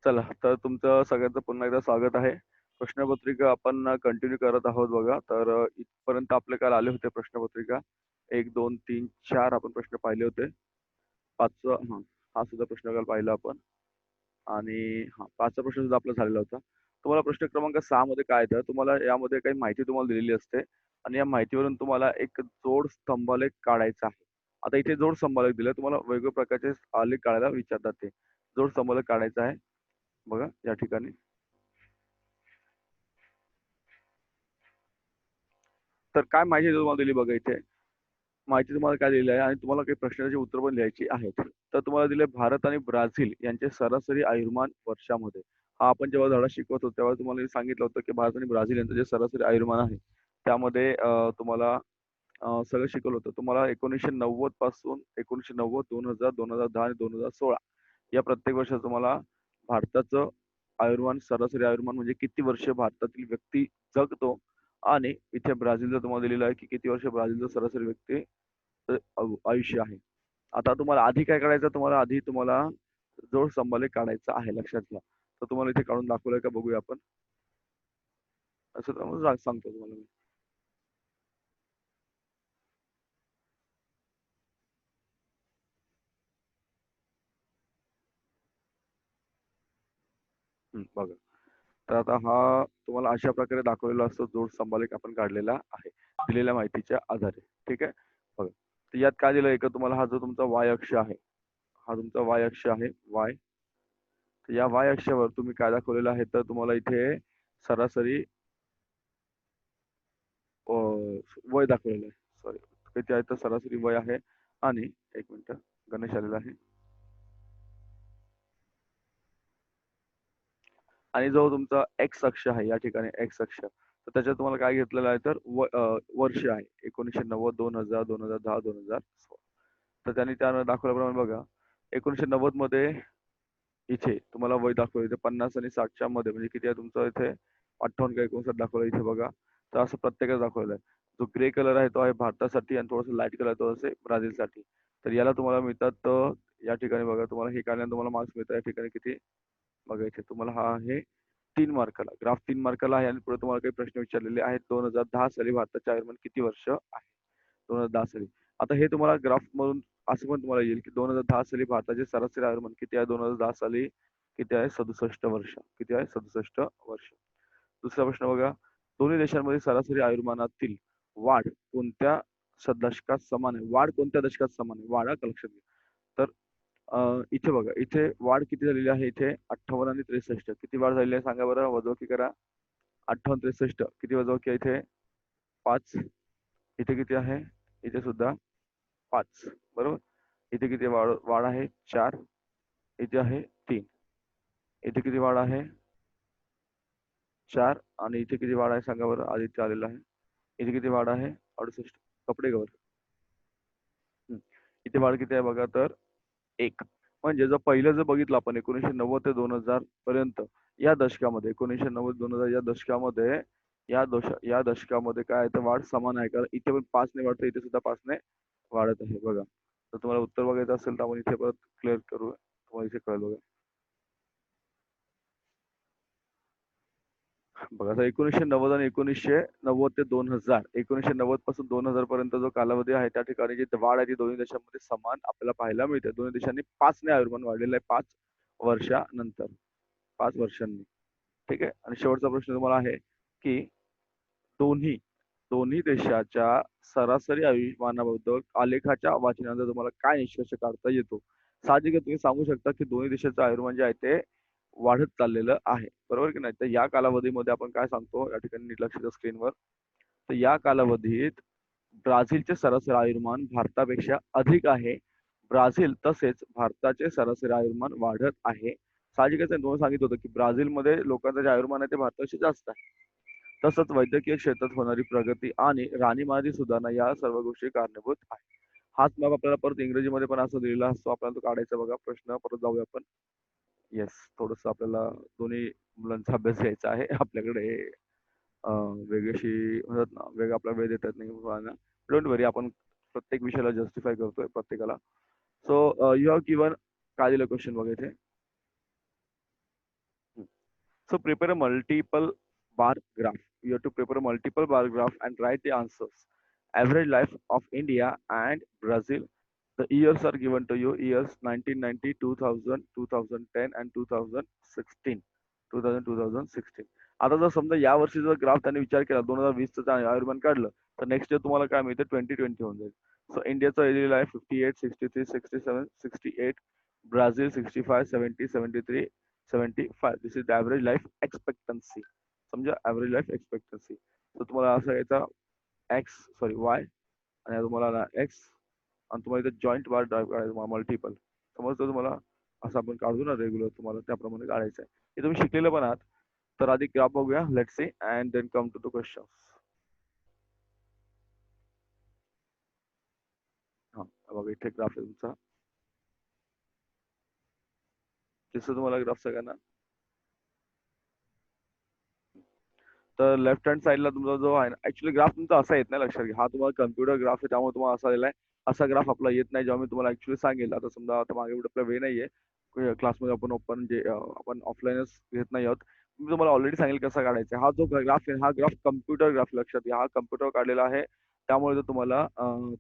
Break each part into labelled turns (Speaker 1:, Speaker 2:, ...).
Speaker 1: चला, तर तुमचं सगळ्यांचं पुन्हा एकदा स्वागत आहे. प्रश्नपत्रिका आपण कंटिन्यू करत आहोत बघा. तर इथपर्यंत आपले काल आले होते प्रश्नपत्रिका. 1, 2, 3, 4 आपण प्रश्न पाहिले होते. 5वा हा सुद्धा प्रश्न काल पाहिला आपण. आणि 5चा प्रश्न सुद्धा आपला झालेला होता. तुम्हाला प्रश्न क्रमांक 6 मध्ये काय येतं, तुम्हाला यामध्ये काही माहिती तुम्हाला दिलेली असते आणि या माहितीवरून तुम्हाला एक जोड स्तंभालेख काढायचा आहे. आता इथे जोड स्तंभालेख दिलाय. तुम्हाला वेगवेगळ्या प्रकारचे आलेख काढायला विचारतात ते. जोड स्तंभालेख काढायचा आहे. बघा या ठिकाणी. तर काय माहिती तुम्हाला दिली बघा इथे. माहिती तुम्हाला काय दिली आहे आणि तुम्हाला काही प्रश्नाची उत्तर पण लिहायची आहेत. तर तुम्हाला दिले भारत आणि ब्राझील यांचे सरासरी आयुर्मान वर्षामध्ये. हा आपण जेव्हा धडा शिकवत होतो तेव्हा तुम्हाला मी सांगितलं होतं की भारत आणि ब्राझील यांचं जे सरासरी आयुर्मान आहे त्यामध्ये तुम्हाला सगळं शिकवलं होतं. तुम्हाला 1990 पासून 1990, 2000, 2010 आणि 2016 या प्रत्येक वर्षात तुम्हाला भारताचं आयुर्मान सरासरी आयुर्मान म्हणजे किती वर्ष भारतातील व्यक्ती जगतो आणि इथे ब्राझीलचं तुम्हाला दिलेलं आहे की किती वर्ष ब्राझीलचं सरासरी व्यक्ती आयुष्य आहे. आता तुम्हाला आधी काय करायचं, तुम्हाला आधी तुम्हाला जोड स्तंभालेख काढायचा आहे, लक्षात घ्या. तर तुम्हाला इथे काढून दाखवलंय का बघूया आपण. असं सांगतो तुम्हाला मी. बघा. तर आता हा तुम्हाला अशा प्रकारे दाखवलेला असतो जोड स्तंभालेख आपण काढलेला आहे दिलेल्या माहितीच्या आधारे. ठीक आहे. बघा. तर यात काय दिलं का तुम्हाला, हा जो तुमचा वाय अक्ष आहे, हा तुमचा वाय अक्ष आहे वाय. तर या वाय अक्षावर तुम्ही काय दाखवलेलं आहे, तर तुम्हाला इथे सरासरी वय दाखवलेलं आहे. सॉरी, किती आहे तर सरासरी वय आहे. आणि एक मिनिट, गणेश आलेला आहे. आणि जो तुमचा एक्स अक्ष आहे या ठिकाणी, एक्स अक्ष, तर त्याच्यात तुम्हाला काय घेतलेलं आहे तर वर्ष आहे 1990, 2000, 2010, 2016. तर त्यांनी त्यानं दाखवल्याप्रमाणे बघा, 1990 मध्ये इथे तुम्हाला वय दाखवलं, इथे 50 आणि 60च्या मध्ये म्हणजे किती आहे तुमचं इथे 58 का 59 दाखवलं इथे बघा. तर असं प्रत्येकाला दाखवलेलं आहे. जो ग्रे कलर आहे तो आहे भारतासाठी आणि थोडासा लाईट कलर तो असेल ब्राझीलसाठी. तर याला तुम्हाला मिळतात या ठिकाणी बघा, तुम्हाला हे काढल्यानंतर तुम्हाला मार्क्स मिळतात या ठिकाणी किती बघा. इथे तुम्हाला हा आहे 3 मार्काला, ग्राफ 3 मार्काला आहे आणि पुढे तुम्हाला काही प्रश्न विचारलेले आहेत. 2010 साली भारताचे आयुर्मान किती वर्ष आहे? 2010 साली. आता हे तुम्हाला ग्राफ मधून असं पण तुम्हाला येईल की 2010 साली भारताचे सरासरी आयुर्मान किती आहे? 2010 साली किती आहे? 67 वर्ष. किती आहे? 67 वर्ष. दुसरा प्रश्न बघा, दोन्ही देशांमध्ये सरासरी आयुर्मानातील वाढ कोणत्या दशकात समान आहे? वाढ कोणत्या दशकात समान आहे? वाढ हा लक्षात घ्या. तर इथे बघा, इथे वाढ किती झालेली आहे? इथे 58 आणि 63. किती वाढ झालेली आहे सांगा बरं, वजाबाकी करा. 58, 63 किती वजाबाकी आहे इथे? 5. इथे किती आहे? इथे सुद्धा 5. बरोबर. इथे किती वाढ वाढ आहे? 4. इथे आहे 3. इथे किती वाढ आहे? 4. आणि इथे किती वाढ आहे सांगा बरं, आदित्य आलेला आहे. इथे किती वाढ आहे? 68. कपडे कवर. इथे वाढ किती आहे बघा, तर 1. म्हणजे जर पहिलं जर बघितलं आपण 1990 ते 2000 पर्यंत या दशकामध्ये, 1990-2000 या दशकामध्ये, या दशकामध्ये काय आहे तर वाढ समान आहे. कारण इथे पण 5 ने वाढतं, इथे सुद्धा 5 ने वाढत आहे बघा. तर तुम्हाला उत्तर बघायचं असेल तर आपण इथे परत क्लिअर करू, तुम्हाला इथे कळेल बघा. बघा, आता 1990 आणि 1990 ते 2000, 1990 पासून 2000 पर्यंत जो कालावधी आहे त्या ठिकाणी जी वाढ आहे ती दोन्ही देशांमध्ये समान आपल्याला पाहायला मिळते. दोन्ही देशांनी 5 ने आयुर्मान वाढलेलं आहे 5 वर्षानंतर, 5 वर्षांनी. ठीक आहे. आणि शेवटचा प्रश्न तुम्हाला आहे की दोन्ही दोन्ही देशाच्या सरासरी आयुष्यमानाबद्दल आलेखाच्या वाचनानंतर तुम्हाला काय निष्कर्ष काढता येतो? साहजिकच तुम्ही सांगू शकता की दोन्ही देशाचं आयुर्मान जे आहे ते वाढत चाललेलं आहे. बरोबर की नाही? तर या कालावधीमध्ये आपण काय सांगतो, या ठिकाणी नीट लक्ष द्या स्क्रीनवर. तर या कालावधीत ब्राझीलचे सरासरी आयुर्मान भारतापेक्षा अधिक आहे. ब्राझील तसेच भारताचे सरासरी आयुर्मान वाढत आहे. साहजिकच आहे, तुम्हाला सांगितलं होतं की ब्राझीलमध्ये लोकांचं जे आयुर्मान आहे ते भारतापेक्षा जास्त आहे. तसंच वैद्यकीय क्षेत्रात होणारी प्रगती आणि राहणीमानाची सुधारणा या सर्व गोष्टी कारणीभूत आहे. हाच मग आपल्याला परत इंग्रजीमध्ये पण असं दिलेला असतो, आपल्याला तो काढायचा बघा. प्रश्न परत जाऊया आपण. येस, थोडस आपल्याला दोन्ही मुलांचा अभ्यास घ्यायचा आहे. आपल्याकडे वेगळीशी म्हणतात ना, वेगळा आपला वेळ देतात नाही मुलांना. डोंट वरी, आपण प्रत्येक विषयाला जस्टिफाय करतोय प्रत्येकाला. सो यू हॅव गिवन, काय दिलं क्वेश्चन बघा इथे. So prepare a multiple bar graph. You have to prepare a multiple bar graph and write the answers. Average life of India and Brazil. The years are given to you. Years 1990, 2000, 2010 and 2016. 2000, 2016. आता जर समजा या वर्षीचा graph त्यांनी विचार केला 2020चं आयुर्मान काढलं तर नेक्स्ट इयर तुम्हाला काय मिळतं 2020 होऊन जाईल. सो इंडियाचा एरिया आहे 58, 63, 67, 68. Brazil 65, 70, 73, 75. This is the average life expectancy. समजा average life expectancy. तर तुम्हाला असं याचा y आणि तुम्हाला x आणि तुम्हाला इथे जॉईंट बार ड्राईव्ह करायचं मल्टिपल समजतं तुम्हाला. असं आपण काढू ना रेग्युलर तुम्हाला त्याप्रमाणे काढायचं आहे. हे तुम्ही शिकलेलं पण आहात. तर आधी ग्राफ बघूया let's see and then come to the question. हा बघा इथे ग्राफ आहे तुमचा. दिसतो तुम्हाला ग्राफ सगळ्यांना. तर लेफ्ट हँड साईडला तुमचा जो आहे ना ऍक्च्युली ग्राफ तुमचा असा येत नाही लक्षात घ्या. हा तुम्हाला कम्प्युटर ग्राफ आहे त्यामुळे तुम्हाला असा दिलाय. असा ग्राफ आपला येत नाही जेव्हा मी तुम्हाला ऍक्च्युली सांगेल. आता समजा आता मागे एवढं आपला वे नाहीये क्लासमध्ये आपण ओपन जे आपण ऑफलाईनच घेत नाही आहोत. मी तुम्हाला ऑलरेडी सांगेल कसा काढायचा. हा जो ग्राफ आहे हा ग्राफ कम्प्युटर ग्राफ लक्षात घ्या. हा कम्प्युटर काढलेला आहे त्यामुळे तो तुम्हाला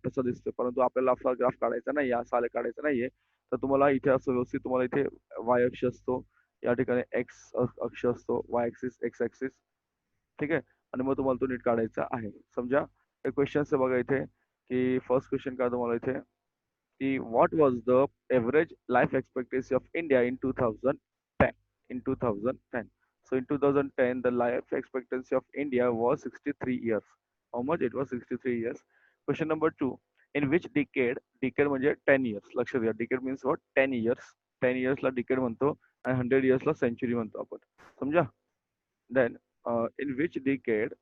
Speaker 1: तसं दिसतं. परंतु आपल्याला असा ग्राफ काढायचा नाही असा काढायचा नाहीये. तर तुम्हाला इथे असं व्यवस्थित तुम्हाला इथे वाय अक्ष असतो. या ठिकाणी एक्स अक्ष असतो. वाय ऍक्सिस एक्स ऍक्सिस ठीक आहे. आणि मग तुम्हाला तो नीट काढायचा आहे. समजा क्वेश्चन बघा इथे की फर्स्ट क्वेश्चन काय तुम्हाला इथे की what was the average life expectancy of India in 2010 in 2010. So in 2010 the life expectancy of India was 63 years. How much? It was 63 years. Question number 2. In which decade? Decade म्हणजे 10 years. लक्षात घ्या. Decade means what? 10 years. 10 years ला decade म्हणतो आणि 100 years ला century म्हणतो आपण. समजा? Then in which decade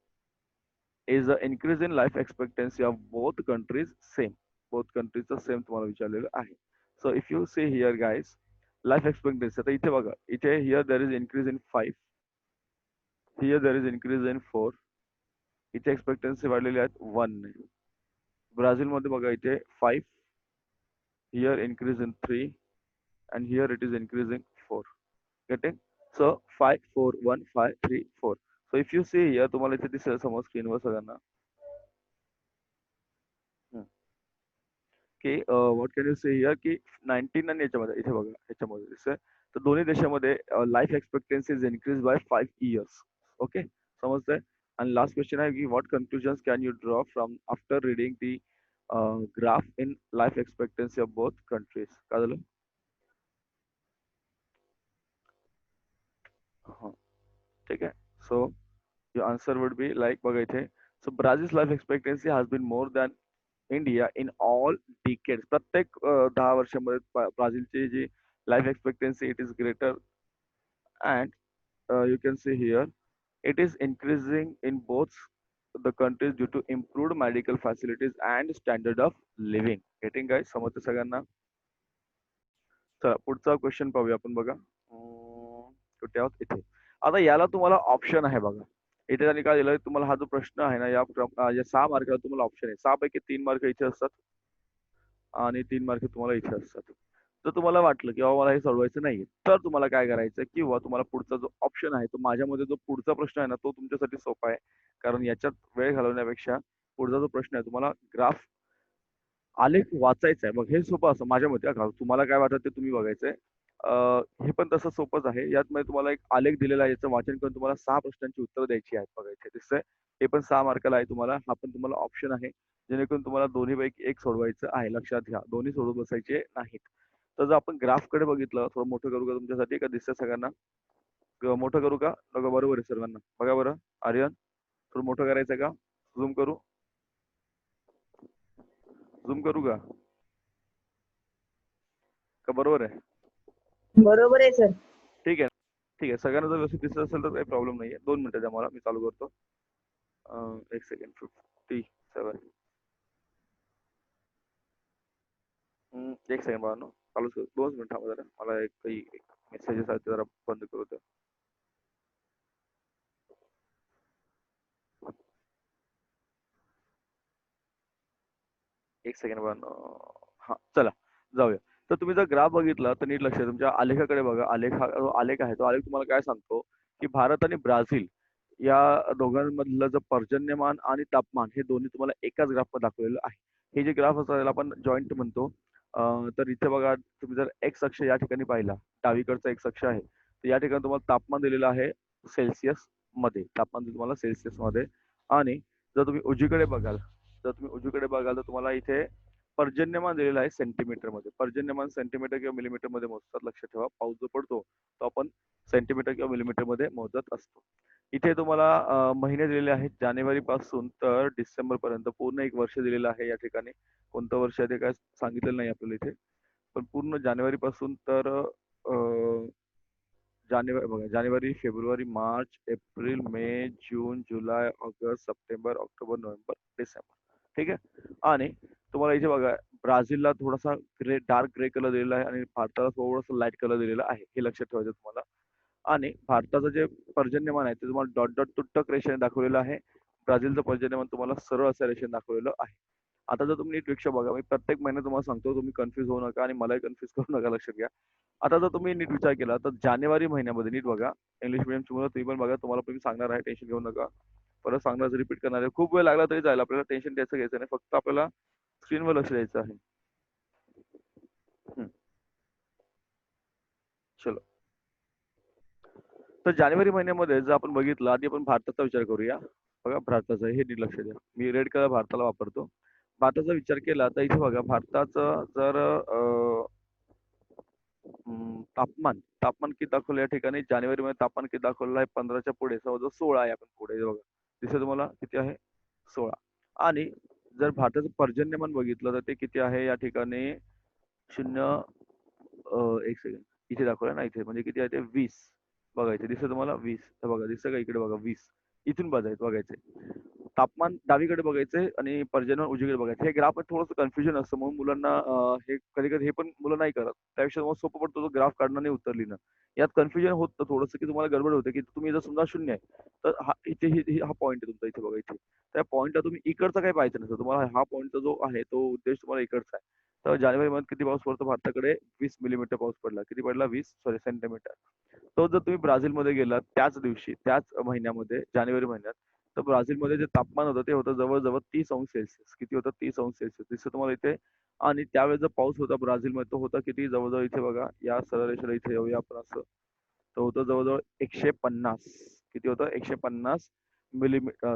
Speaker 1: is the increase in life expectancy of both countries same? Both countries the same तुम्हाला विचारलेलं आहे. So if you see here guys, life expectancy आता इथे बघा इथे here there is increase in 5, here there is increase in 4, इथे expectancy वाढलेली आहेत 1. ब्राझील मध्ये बघा इथे 5, here increase in 3 and here it is increasing 4. Getting? So 5, 4, 1, 5, 3, 4. So if you see here तुम्हाला इथे दिसेल समोर स्क्रीनवर सगळ्यांना की what can you say here की 19 आणि याच्यामध्ये इथे बघा याच्यामध्ये दिसतंय. तर दोन्ही देशामध्ये life expectancy is increase by 5 years. Okay समजतंय. आणि लास्ट क्वेश्चन आहे की what conclusions can you draw from after reading the graph in life expectancy of both countries. काय झालं? हा ठीक आहे. So your answer would be like बघा इथे. So Brazil's life expectancy has been more than India in all decades. प्रत्येक 10 वर्षामध्ये ब्राझीलची जी life expectancy it is greater and you can see here it is increasing in both the countries due to improved medical facilities and standard of living. Getting guys समजते सगळ्यांना. चला पुढचा question पाहूया आपण बघा. कुठे आहोत इथे. आता याला तुम्हाला ऑप्शन आहे बघा. इथे त्यांनी काय दिलंय तुम्हाला हा जो प्रश्न आहे ना या 6 मार्काला तुम्हाला ऑप्शन आहे. 6 पैकी 3 मार्क इथे असतात आणि 3 मार्क तुम्हाला इथे असतात. जर तुम्हाला वाटलं की बाबा मला हे सोडवायचं नाहीये तर तुम्हाला काय करायचं किंवा तुम्हाला पुढचा जो ऑप्शन आहे तो माझ्यामध्ये जो पुढचा प्रश्न आहे ना तो तुमच्यासाठी सोपा आहे. कारण याच्यात वेळ घालवण्यापेक्षा पुढचा जो प्रश्न आहे तुम्हाला ग्राफ आलेख वाचायचा आहे. मग हे सोपं असं माझ्या मते तुम्हाला काय वाटतं ते तुम्ही बघायचंय. हे पण तसं सोपंच आहे. यात मध्ये तुम्हाला एक आलेख दिलेला आहे याचं वाचन करून तुम्हाला 6 प्रश्नांची उत्तरं द्यायची आहेत बघा इथे दिसतंय. हे पण 6 मार्काला आहे तुम्हाला. हा पण तुम्हाला ऑप्शन आहे. जेणेकरून तुम्हाला दोन्हीपैकी एक सोडवायचं आहे. लक्षात घ्या. दोन्ही सोडवत बसायचे नाहीत. तर जर आपण ग्राफकडे बघितलं थोडं मोठं करू का तुमच्यासाठी का दिसतंय सगळ्यांना? मोठं करू का? बघा बरोबर आहे सर्वांना. बघा बरं आर्यन थोडं मोठं करायचं का? झूम करू? झूम करू का? का बरोबर आहे?
Speaker 2: बरोबर आहे सर.
Speaker 1: ठीक आहे. ठीक आहे. सगळ्यांना जर व्यवस्थित दिसत असेल तर काही प्रॉब्लेम नाहीये. 2 मिनिटं द्या मला मी चालू करतो. 1 सेकंड 57. 1 सेकंड बाळांनो चालूच करू. 2 मिनिटं थांबा जरा. मला एक काही मेसेजेस आहेत ते जरा बंद करू द्या. 1 सेकंड बाळांनो. हां चला जाऊया. तर तुम्ही जर ग्राफ बघितला तर नीट लक्ष द्या. तुमच्या आलेखाकडे बघा. आलेख हा जो आलेख आहे तो आलेख तुम्हाला काय सांगतो की भारत आणि ब्राझील या दोघांमधलं जे पर्जन्यमान आणि तापमान हे दोन्ही तुम्हाला एकाच ग्राफमध्ये दाखवलेलं आहे. हे जे ग्राफ असतं त्याला आपण जॉईंट म्हणतो. तर इथे बघा तुम्ही जर एक्स अक्ष या ठिकाणी पाहिला, डावीकडचा एक्स अक्ष आहे. तर या ठिकाणी तुम्हाला तापमान दिलेलं आहे सेल्सिअस मध्ये. तापमान दिलं तुम्हाला सेल्सिअस मध्ये. आणि जर तुम्ही उजवीकडे बघाल तर तुम्हाला इथे पर्जन्यमान दिलेलं आहे सेंटीमीटर मध्ये. पर्जन्यमान सेंटीमीटर किंवा मिलीमीटर मध्ये मोजतात. लक्षात ठेवा, पाऊस जो पडतो तो आपण सेंटीमीटर किंवा मिलीमीटर मध्ये मोजत असतो. इथे तुम्हाला महिने दिलेले आहेत जानेवारी पासून तर डिसेंबर पर्यंत. पूर्ण एक वर्ष दिलेलं आहे या ठिकाणी. कोणतं वर्ष आहे ते काय सांगितलेलं नाही आपल्याला इथे, पण पूर्ण जानेवारी पासून तर जानेवारी, फेब्रुवारी, मार्च, एप्रिल, मे, जून, जुलै, ऑगस्ट, सप्टेंबर, ऑक्टोबर, नोव्हेंबर, डिसेंबर. ठीक आहे. आणि तुम्हाला इथे बघा ब्राझीलला थोडासा डार्क ग्रे कलर दिलेला आहे आणि भारताला थोडासा लाईट कलर दिलेला आहे. हे लक्षात ठेवायचं तुम्हाला. आणि भारताचं जे पर्जन्यमान आहे ते तुम्हाला डॉट डॉट तुटक रेषेने दाखवलेलं आहे. ब्राझीलचं पर्जन्यमान तुम्हाला सरळ अशा रेषेने दाखवलेलं आहे. आता जर तुम्ही नीट पेक्षा बघा, मी प्रत्येक महिन्यात तुम्हाला सांगतो, तुम्ही कन्फ्युज होऊ नका आणि मलाही कन्फ्युज करू नका. लक्षात घ्या. आता जर तुम्ही नीट विचार केला तर जानेवारी महिन्यामध्ये नीट बघा, इंग्लिश मिडियमची मुलं तुम्ही पण बघा, तुम्हाला पण मी सांगणार आहे, टेन्शन घेऊ नका. परत सांगणार, रिपीट करणार आहे. खूप वेळ लागला तरी जाईल, आपल्याला टेन्शन घ्यायचं नाही. फक्त आपल्याला स्क्रीनवर लक्ष द्यायचं आहे. चलो. तर जानेवारी महिन्यामध्ये जर आपण बघितलं, आधी आपण भारताचा विचार करूया. बघा भारताचा, हे नीट लक्ष द्या. मी रेड कलर भारताला वापरतो. भारताचा विचार केला तर इथे बघा भारताचं जर तापमान तापमान किती दाखवलं या ठिकाणी जानेवारी मध्ये तापमान किती दाखवलेलं आहे 15च्या पुढे, जवळजवळ 16 आहे. आपण पुढे बघा, दिसतं तुम्हाला किती आहे? 16. आणि जर भारताचं पर्जन्यमान बघितलं तर ते किती आहे या ठिकाणी? 0 एक सेकंड, इथे दाखवलं ना, इथे म्हणजे किती आहे ते 20. बघा इथे दिसतं तुम्हाला 20. तर बघा दिसतं का इकडे? बघा 20. इथून बघायचंय तापमान डावीकडे बघायचंय आणि पर्जन्यमान उजवीकडे बघायचं. हे ग्राफ थोडंसं कन्फ्युजन असतं, म्हणून मुलांना हे कधी कधी हे पण मुलं नाही करत. त्यापेक्षा तुम्हाला सोपं पडतो तो ग्राफ काढणं आणि उत्तर लिहिणं. यात कन्फ्युजन होतं थोडंसं, की तुम्हाला गडबड होते, की तुम्ही जर समजा 0 आहे तर हा इथे हा पॉईंट आहे तुमचा, इथे बघा इथे. त्या पॉईंटला तुम्ही इकडचा काही पाहायचं नसतं तुम्हाला. हा पॉईंटचा जो आहे तो उद्देश तुम्हाला इकडचा आहे. तर जानेवारी मध्ये किती पाऊस पडतो भारताकडे? 20 मिलीमीटर पाऊस पडला. किती पडला? 20 सेंटीमीटर. तो जर तुम्ही ब्राझीलमध्ये गेलात त्याच दिवशी, त्याच महिन्यामध्ये, जानेवारी महिन्यात, तर ब्राझीलमध्ये जे तापमान होतं ते होतं जवळजवळ 30 अंश सेल्सिअस. किती होतं? 30 अंश सेल्सिअस दिसतं तुम्हाला इथे. आणि त्यावेळेस जो पाऊस होता ब्राझीलमध्ये तो होता किती? जवळजवळ इथे बघा, या सरळ रेषेला इथे येऊया आपण असं. तो होतं जवळजवळ 150. किती होतं? 150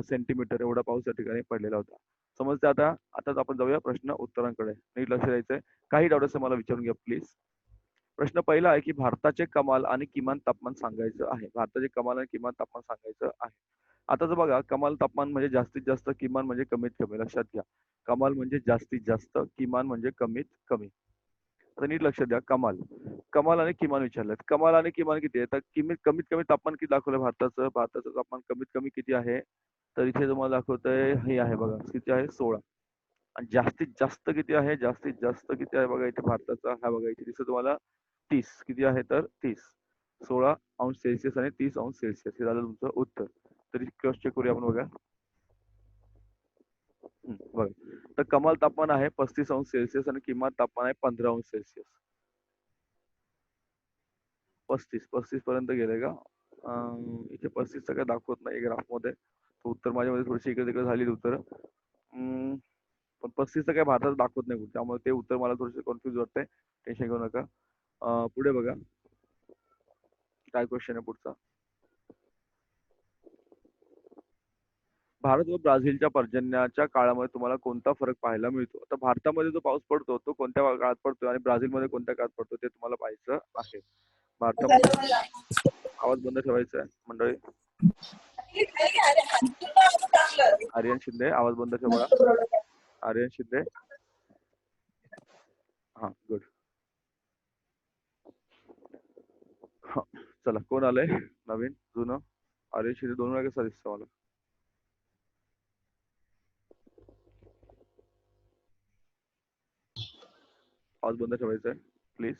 Speaker 1: सेंटीमीटर एवढा पाऊस या ठिकाणी पडलेला होता. समजते आता? आता आपण जाऊया प्रश्न उत्तरांकडे. नीट लक्ष द्यायचंय. काही डाऊट असेल मला विचारून घ्या प्लीज. प्रश्न पहिला आहे की भारताचे कमाल आणि किमान तापमान सांगायचं आहे. भारताचे कमाल आणि किमान तापमान सांगायचं आहे. आता जर बघा, कमाल तापमान म्हणजे जास्तीत जास्त, किमान म्हणजे कमीत कमी. लक्षात घ्या, कमाल म्हणजे जास्तीत जास्त, किमान म्हणजे कमीत कमी. आता नीट लक्षात द्या. कमाल कमाल आणि किमान विचारलं. कमाल आणि किमान किती आहे? तर कमीत कमी तापमान किती दाखवलं भारताचं? भारताचं तापमान कमीत कमी किती आहे? तर इथे तुम्हाला दाखवतंय, हे आहे बघा, किती आहे? 16. आणि जास्तीत जास्त किती आहे? जास्तीत जास्त किती आहे बघा इथे भारताचा? हा बघा इथे दिसतं तुम्हाला 30. किती आहे? तर 30. 16 अंश सेल्सिअस आणि 30 अंश सेल्सिअस. हे झालं तुमचं उत्तर. तरी क्रॉस चेक करूया आपण बघा. बघा, तर कमाल तापमान आहे 35 अंश सेल्सिअस आणि किमान तापमान आहे 15 अंश सेल्सिअस. 35 पर्यंत गेले का? इथे 35 काय दाखवत नाही ग्राफ मध्ये. उत्तर माझ्यामध्ये थोडीशी इकडे तिकडे झाली उत्तर. पण 35 काय भारतात दाखवत नाही कुठे, त्यामुळे ते उत्तर मला थोडेसे कन्फ्युज वाटतंय. टेन्शन घेऊ नका. पुढे बघा काय क्वेश्चन आहे पुढचा. भारत व ब्राझीलच्या पर्जन्याच्या काळामध्ये तुम्हाला कोणता फरक पाहायला मिळतो? आता भारतामध्ये जो पाऊस पडतो तो कोणत्या काळात पडतो आणि ब्राझीलमध्ये कोणत्या काळात पडतो ते तुम्हाला पाहायचं आहे. भारतामध्ये आवाज बंद ठेवायचा आहे मंडळी. आर्यन शिंदे आवाज बंद ठेवा. आर्यन शिंदे. हा गुड. चला, कोण आलंय नवीन जुनं? आर्यन शिंदे 2 वेळा कसा दिसतो मला? आवाज बंद ठेवायचा आहे प्लीज.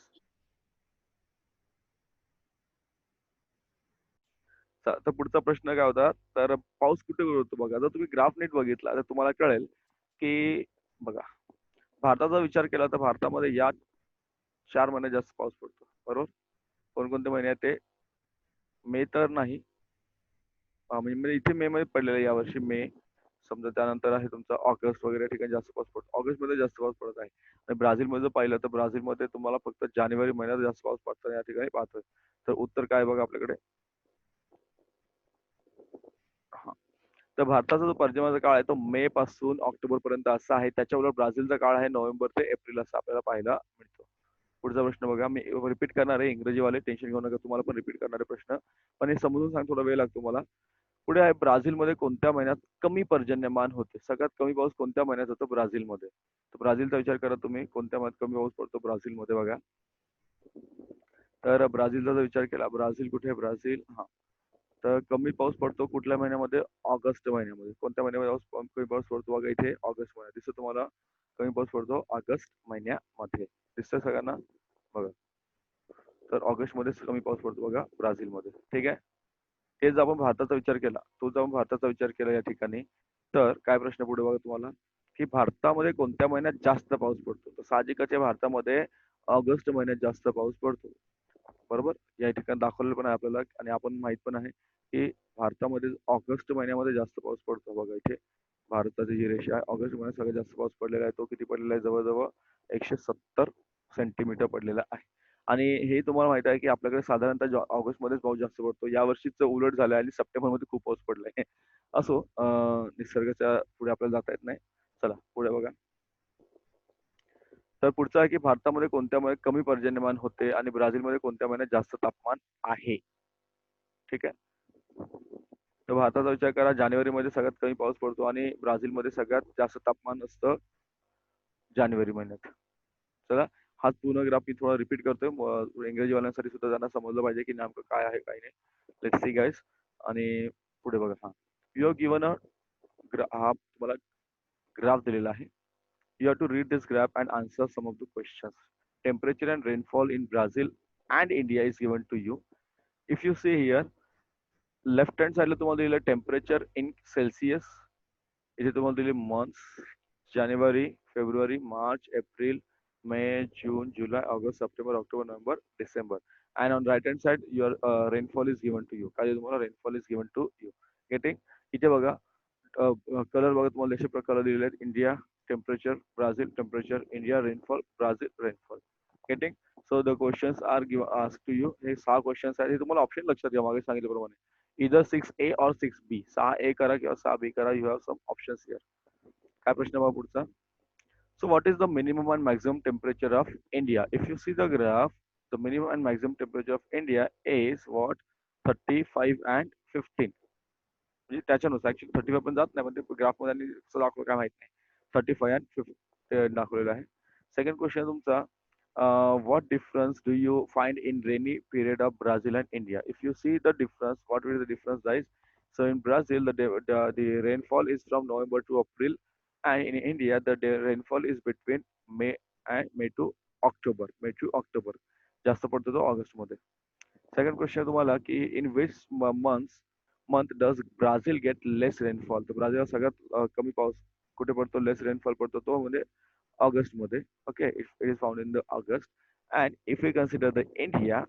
Speaker 1: तर पुढचा प्रश्न काय होता? तर पाऊस कुठे होतो बघा. जर तुम्ही ग्राफ नीट बघितला तर तुम्हाला कळेल की बघा, भारताचा विचार केला तर भारतामध्ये या 4 महिन्यात जास्त पाऊस पडतो. बरोबर? कोणकोणते महिने आहेत ते? मे तर नाही, म्हणजे इथे मे मध्ये पडलेला आहे यावर्षी मे. समजा त्यानंतर आहे तुमचा ऑगस्ट वगैरे ठिकाणी जास्त पाऊस पडतो. ऑगस्ट मध्ये जास्त पाऊस पडत आहे. आणि ब्राझीलमध्ये जर पाहिलं तर ब्राझीलमध्ये तुम्हाला फक्त जानेवारी महिन्यात जास्त पाऊस पडतो या ठिकाणी पाहतोय. तर उत्तर काय बघा आपल्याकडे. हा. तर भारताचा जो पर्जन्याचा काळ आहे तो मे पासून ऑक्टोबर पर्यंत असा आहे. त्याच्याबरोबर ब्राझीलचा काळ आहे नोव्हेंबर ते एप्रिल असा आपल्याला पाहायला मिळतो. पुढचा प्रश्न बघा. मी रिपीट करणार आहे. इंग्रजीवाले टेन्शन घेऊ नका. तुम्हाला पण रिपीट करणारे प्रश्न. पण हे समजून सांग थोडा वेळ लागतो मला. पुढे आहे ब्राझीलमध्ये कोणत्या महिन्यात कमी पर्जन्यमान होते? सगळ्यात कमी पाऊस कोणत्या महिन्यात होतो ब्राझीलमध्ये? तर ब्राझीलचा विचार करा तुम्ही. कोणत्या महिन्यात कमी पाऊस पडतो ब्राझीलमध्ये बघा. तर ब्राझीलचा जर विचार केला, ब्राझील कुठे आहे? ब्राझील हा. तर कमी पाऊस पडतो कुठल्या महिन्यामध्ये? ऑगस्ट महिन्यामध्ये. कोणत्या महिन्यामध्ये कमी पाऊस पडतो बघा इथे? ऑगस्ट महिन्यात. दिसतो तुम्हाला? कमी पाऊस पडतो ऑगस्ट महिन्यामध्ये. दिसतंय सगळ्यांना? बघा. तर ऑगस्ट मध्ये कमी पाऊस पडतो बघा ब्राझीलमध्ये. ठीक आहे. तेच आपण भारताचा विचार केला, तोच आपण भारताचा विचार केला या ठिकाणी, तर काय प्रश्न पुढे बघा तुम्हाला, की भारतामध्ये कोणत्या महिन्यात जास्त पाऊस पडतो? तर साहजिकच आहे भारतामध्ये ऑगस्ट महिन्यात जास्त पाऊस पडतो. बरोबर. या ठिकाणी दाखवलेलं पण आहे आपल्याला आणि आपण माहित पण आहे की भारतामध्ये ऑगस्ट महिन्यामध्ये जास्त पाऊस पडतो बघा इथे. भारताची जी रेषा आहे ऑगस्ट महिन्यात सगळ्यात जास्त पाऊस पडलेला आहे. तो किती पडलेला आहे? जवळजवळ 170 सेंटीमीटर पडलेला आहे. आणि हे तुम्हाला माहित आहे की आपल्याकडे साधारणतः ऑगस्ट मध्येच पाऊस जास्त पडतो. यावर्षीच उलट झालं आणि सप्टेंबर मध्ये खूप पाऊस पडलाय. असो निसर्गाच्या पुढे आपल्याला जाता येत नाही. चला पुढे बघा. तर पुढचं आहे की भारतामध्ये कोणत्या महिन्यात कमी पर्जन्यमान होते आणि ब्राझीलमध्ये कोणत्या महिन्यात जास्त तापमान आहे? ठीक आहे. तर भारताचा विचार करा. जानेवारीमध्ये सगळ्यात कमी पाऊस पडतो आणि ब्राझीलमध्ये सगळ्यात जास्त तापमान असतं जानेवारी महिन्यात. चला हाच पूर्ण ग्राफ मी थोडा रिपीट करतोय. इंग्रजीवाल्यांसाठी सुद्धा त्यांना समजलं पाहिजे की नेमकं काय आहे काय नाही. Let's see guys. आणि पुढे बघा. हा. यू हॅव गिवन अ हा तुम्हाला ग्राफ दिलेला आहे. You have to read this graph and answer some of the questions. Temperature and rainfall in Brazil and India is given to you. If you see here, left hand side ला तुम्हाला दिलेलं temperature in Celsius. इथे तुम्हाला दिले months. जानेवारी, फेब्रुवारी, मार्च, एप्रिल, मे, जून, जुलै, ऑगस्ट, सप्टेंबर, ऑक्टोबर, नोव्हेंबर, December. And on right hand side, your rainfall is given to you. काय तुम्हाला rainfall is given to you. Getting? इथे बघा कलर बघा तुम्हाला असे प्रकार दिलेले आहेत. India temperature, Brazil temperature, India rainfall, Brazil rainfall. Getting? So the questions are ask to you. हे 6 क्वेश्चन्स आहेत. हे तुम्हाला ऑप्शन लक्षात घ्या मागे सांगितल्याप्रमाणे. either 6A or 6B. 6A करा किंवा 6B करा. You have some options here. काय प्रश्न बघा पुढचा. So what is the minimum and maximum temperature of India? If you see the graph, the minimum and maximum temperature of India is what? 35 and 15. म्हणजे त्याच्यानुसार actually 35 पण जात नाही, पण ते ग्राफ मध्ये दाखवलं काय माहित नाही. 35 and 50 दाखवलेलं आहे. सेकंड क्वेश्चन तुमचा, what difference do you find in rainy period of Brazil and India? If you see the difference, what will be the difference, guys? So in Brazil, the rainfall is from November to April, and in India, the rainfall is between May to October. May to October. जास्त पडतो तो August मध्ये. Second question तुम्हाला की in which month does Brazil get less rainfall? तर ब्राझीलला सगळ्यात कमी पाऊस कुठे पडतो? लेस रेनफॉल पडतो तो म्हणजे ऑगस्ट मध्ये. Okay. It is found in the August. And if you consider the India,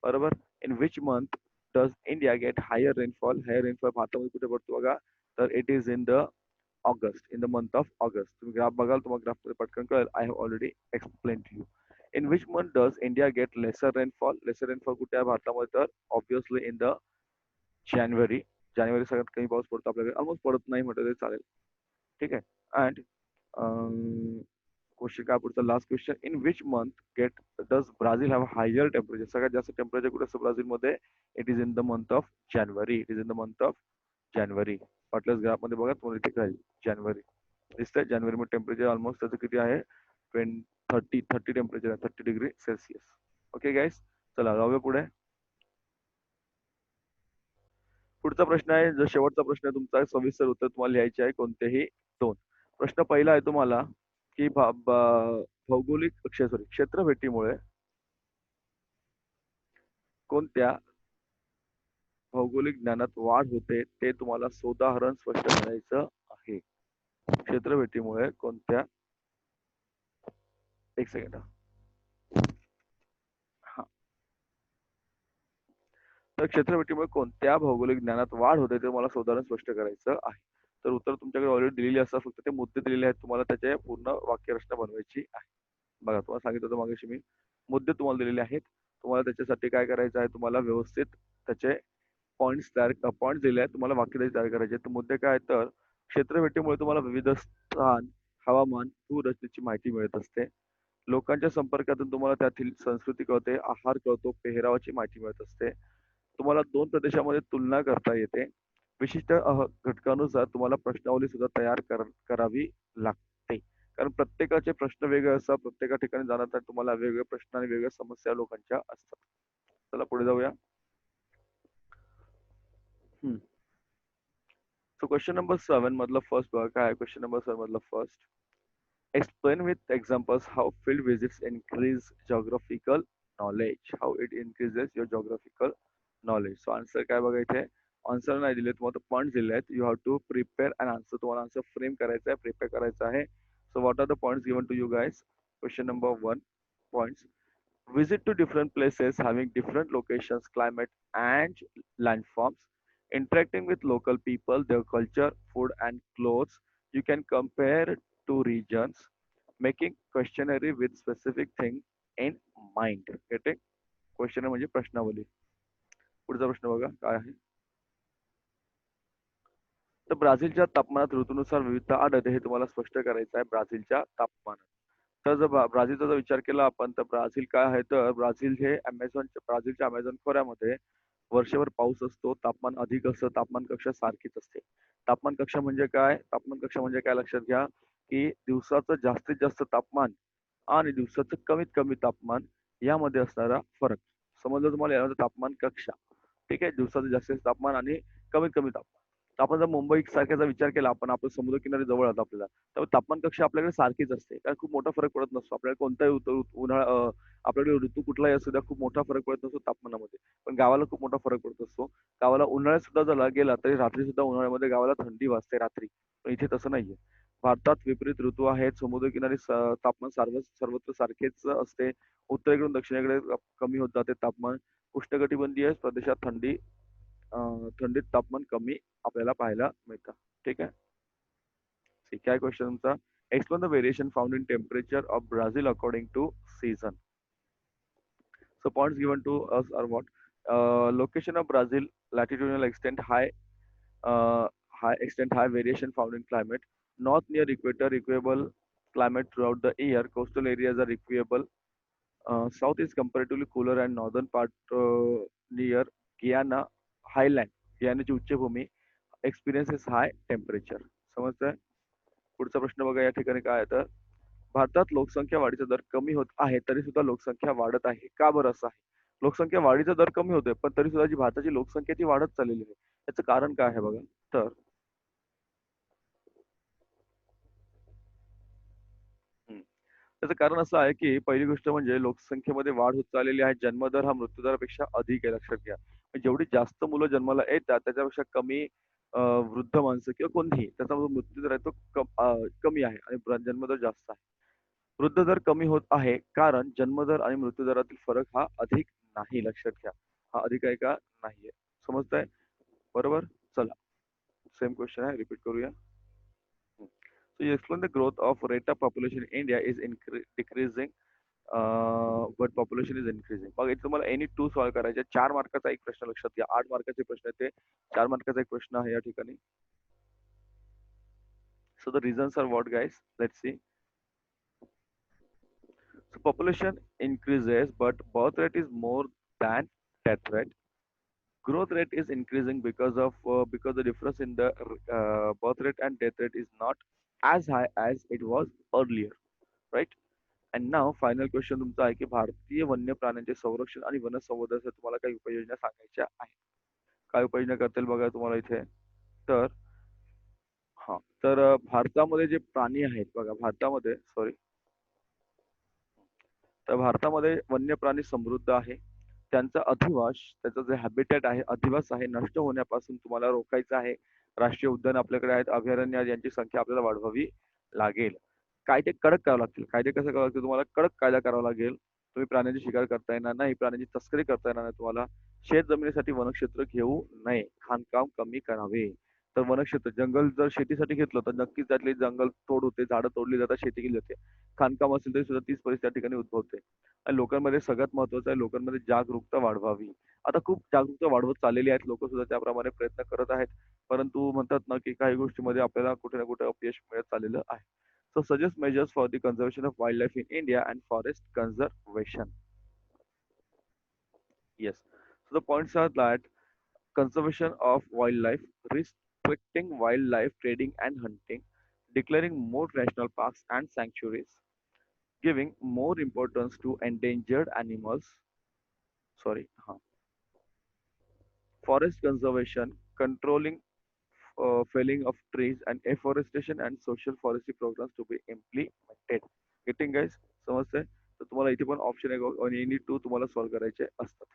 Speaker 1: बरोबर, in which month does India get higher rainfall? Higher rainfall भारतामध्ये कुठे पडतो बघा. तर it is in the August, in the month of August. तुम्ही graph बघाल तुम्हाला graph मध्ये पटकन कळेल. I have already explain to you. In which month does India get lesser rainfall? Lesser rainfall कुठे आहे भारतामध्ये? तर ऑब्विसली इन द जानेवारी. जानेवारी सगळ्यात कमी पाऊस पडतो आपल्याकडे. ऑलमोस्ट पडत नाही म्हटलं तरी चालेल. ठीक आहे. अँड क्वेश्चन काय पुढचा last question. In which month get does Brazil have higher temperature? सगळ्यात जास्त टेम्परेचर कुठे असतं ब्राझीलमध्ये? It is in the month of January. It is in the month of January. वाटल्यास ग्राफ मध्ये बघा तुम्हाला इथे कळेल. जानेवारी दिसतंय. जानेवारी मध्ये टेम्परेचर ऑलमोस्ट त्याचं किती आहे? 30 टेम्परेचर आहे. 30 डिग्री सेल्सिअस. ओके गाईस. चला जाऊया पुढे. पुढचा प्रश्न आहे, जो शेवटचा प्रश्न आहे तुमचा, सविस्तर उत्तर तुम्हाला लिहायचे आहे कोणतेही 2. प्रश्न पहिला आहे तुम्हाला की भौगोलिक क्षेत्रफेटीमुळे कोणत्या भौगोलिक ज्ञानात वाढ होते ते तुम्हाला सोदाहरण स्पष्ट करायचं आहे. क्षेत्रफेटीमुळे कोणत्या, एक सेकंड. हा. तर क्षेत्रफळामुळे कोणत्या भौगोलिक ज्ञानात वाढ होते ते मला उदाहरण स्पष्ट करायचं आहे. तर उत्तर तुमच्याकडे ऑलरेडी दिलेली असतात, फक्त ते मुद्दे दिलेले आहेत. तुम्हाला त्याचे पूर्ण वाक्यरचना बनवायची आहे. बघा, तुम्हाला सांगितलं होतं मगाशी मी, मुद्दे तुम्हाला दिलेले आहेत. तुम्हाला त्याच्यासाठी काय करायचं आहे, तुम्हाला व्यवस्थित त्याचे पॉइंट्स दिले आहेत. तुम्हाला वाक्य तयार करायचे आहेत. तर मुद्दे काय आहेत, तर क्षेत्रफळामुळे तुम्हाला विविध स्थान, हवामान, भूरचनेची माहिती मिळत असते. लोकांच्या संपर्कातून तुम्हाला त्यातील संस्कृती कळते, आहार कळतो, पेहरावाची माहिती मिळत असते. तुम्हाला 2 प्रदेशामध्ये तुलना करता येते. विशिष्ट घटकानुसार तुम्हाला प्रश्नावली सुद्धा तयार करावी लागते. कारण प्रत्येकाचे प्रश्न वेगळे असतात. प्रत्येका ठिकाणी जाण्यासाठी तुम्हाला वेगवेगळे प्रश्न आणि वेगवेगळ्या समस्या लोकांच्या असतात. चला पुढे जाऊया. सो क्वेश्चन नंबर 7 मधलं फर्स्ट बघा काय आहे. क्वेश्चन नंबर 7 मधलं first. Explain with examples how field visits increase geographical knowledge. How it increases your geographical knowledge. So answer काय बघा इथे. आन्सर नाही दिले, तुम्हाला पॉईंट दिले आहेत. You have to prepare an answer. तुम्हाला आन्सर फ्रेम करायचा आहे, प्रिपेअर करायचा आहे. So what are the points given to you guys. Question number 1 points. Visit to different places having different locations, climate, and landforms. Interacting with local people, their culture, food, and clothes. You can compare two regions. Making questionnaire with specific thing in mind. Get it? Question म्हणजे प्रश्नावली. पुढचा प्रश्न बघा काय आहे. तर ब्राझीलच्या तापमानात ऋतूनुसार विविधता आढळते हे तुम्हाला स्पष्ट करायचं आहे. ब्राझीलच्या तापमानात. तर जर ब्राझीलचा जर विचार केला आपण, तर ब्राझील काय आहे, तर ब्राझील हे ब्राझीलच्या अमेझॉन खोऱ्यामध्ये वर्षभर पाऊस असतो. तापमान अधिक असतं. तापमान कक्षा सारखीच असते. तापमान कक्षा म्हणजे काय, तापमान कक्षा म्हणजे काय लक्षात घ्या, की दिवसाचं जास्तीत जास्त तापमान आणि दिवसाचं कमीत कमी तापमान यामध्ये असणारा फरक. समजलं तुम्हाला, यामध्ये तापमान कक्षा. ठीक आहे, दिवसाचं जास्तीत तापमान आणि कमीत कमी तापमान. तर आपण जर मुंबई सारख्याचा विचार केला, आपण समुद्रकिनारी जवळ आहोत आपल्याला, तर तापमान कक्षा आपल्याकडे सारखीच असते. कारण खूप मोठा फरक पडत नसतो. आपल्याला कोणताही उन्हाळा आपल्याकडे ऋतू कुठलाही असू द्या, खूप मोठा फरक पडत नसतो तापमानामध्ये. पण गावाला खूप मोठा फरक पडत असतो. गावाला उन्हाळ्यात सुद्धा जर गेला तरी रात्री सुद्धा उन्हाळ्यामध्ये गावाला थंडी वाजते रात्री. पण इथे तसं नाहीये. भारतात विपरीत ऋतू आहेत. समुद्रकिनारी तापमान सर्वत्र सारखेच असते. उत्तरेकडून दक्षिणेकडे कमी होत जाते तापमान. उष्णकटिबंधीय प्रदेशात थंडीत तापमान कमी आपल्याला पाहायला मिळतं. ठीक आहे. ठीक आहे. क्वेश्चन तुमचा. Explain the variation found in temperature of Brazil according to season. So points given to us are what? Location of Brazil, latitudinal extent, high variation found in climate. North near equator, equable climate throughout the year. Coastal areas are equable. South is comparatively cooler and northern part near Guyana, highland. Guyanaची उच्चभूमी experiences high temperature. समजतंय? पुढचा प्रश्न बघा या ठिकाणी काय आहे, तर भारतात लोकसंख्या वाढीचा दर कमी होत आहे, तरी सुद्धा लोकसंख्या वाढत आहे. का बरं असं आहे? लोकसंख्या वाढीचा दर कमी होतोय, पण तरी सुद्धा जी भारताची लोकसंख्या ती वाढत चाललेली आहे. याचं कारण काय आहे बघा. तर त्याचं कारण असं आहे, की पहिली गोष्ट म्हणजे लोकसंख्येमध्ये वाढ होत चाललेली आहे. जन्मदर हा मृत्यूदरापेक्षा अधिक आहे, लक्षात घ्या. जेवढी जास्त मुलं जन्माला येतात त्याच्यापेक्षा कमी वृद्ध माणसं किंवा कोणीही त्याचा जो मृत्यूदर आहे तो कमी आहे आणि जन्मदर जास्त आहे. वृद्ध दर कमी होत आहे कारण जन्मदर आणि मृत्यूदरातील फरक हा अधिक नाही, लक्षात घ्या. हा अधिक आहे का नाहीये. समजतंय? बरोबर. चला सेम क्वेश्चन आहे, रिपीट करूया. So you explain the growth of rate of population in India is decreasing, but population is increasing. मग इथे तुम्हाला एनी टू सॉल्व्ह करायचे. 4 मार्काचा एक प्रश्न लक्षात घ्या. 8 मार्काचे प्रश्न आहेत ते. 4 मार्काचा एक प्रश्न आहे या ठिकाणी. So the reasons are what guys? Let's see. So population increases, but birth rate is more than death rate. Growth rate is increasing because the difference in the birth rate and death rate is not as high as it was earlier, right? And now final question तुमचा आहे की भारतीय वन्य प्राण्यांचे संरक्षण आणि वनसंवर्धनासाठी तुम्हाला काही उपाययोजना सांगायच्या आहेत. काय उपाययोजना करतील बघा तुम्हाला इथे. तर हा तर भारतामध्ये जे प्राणी आहेत बघा, भारतामध्ये सॉरी, तर भारतामध्ये वन्य प्राणी समृद्ध आहे. त्यांचा अधिवास, त्याचं जे हॅबिटॅट आहे, अधिवास आहे, नष्ट होण्यापासून तुम्हाला रोखायचं आहे. राष्ट्रीय उद्यान आपल्याकडे आहेत, अभयारण्य आहेत, यांची संख्या आपल्याला वाढवावी लागेल. कायदे कडक करावे लागतील. कायदे कसं करावे लागतील, तुम्हाला कडक कायदा करावा लागेल. तुम्ही प्राण्यांची शिकार करता येणार नाही, प्राण्यांची तस्करी करता येणार नाही तुम्हाला. शेत जमिनीसाठी वनक्षेत्र घेऊ नये, खाणकाम कमी करावे. तर वनक्षेत्र जंगल जर शेतीसाठी घेतलं तर नक्कीच त्यातले जंगल तोड होते, झाडं तोडली जातात, शेती केली जाते. खाणकाम असेल तरी सुद्धा तीच परिस्थिती त्या ठिकाणी उद्भवते. आणि लोकांमध्ये सगळ्यात महत्त्वाचं आहे लोकांमध्ये जागरूकता वाढवावी. आता खूप जागरूकता वाढवत चाललेली आहेत. लोकं सुद्धा त्याप्रमाणे प्रयत्न करत आहेत. परंतु म्हणतात ना, की काही गोष्टींमध्ये आपल्याला कुठे ना कुठे अपयश मिळत चाललेलं आहे. So suggest measures for the conservation of wildlife in India and forest conservation. Yes. So the points are that conservation of wildlife, restricting wildlife trading and hunting, declaring more national parks and sanctuaries, giving more importance to endangered animals. Sorry, forest conservation, controlling felling of trees and afforestation and social forestry programs to be implemented. Getting guys? समजतंय? तर तुम्हाला इथे पण option आहे आणि any two तुम्हाला solve करायचे असतात.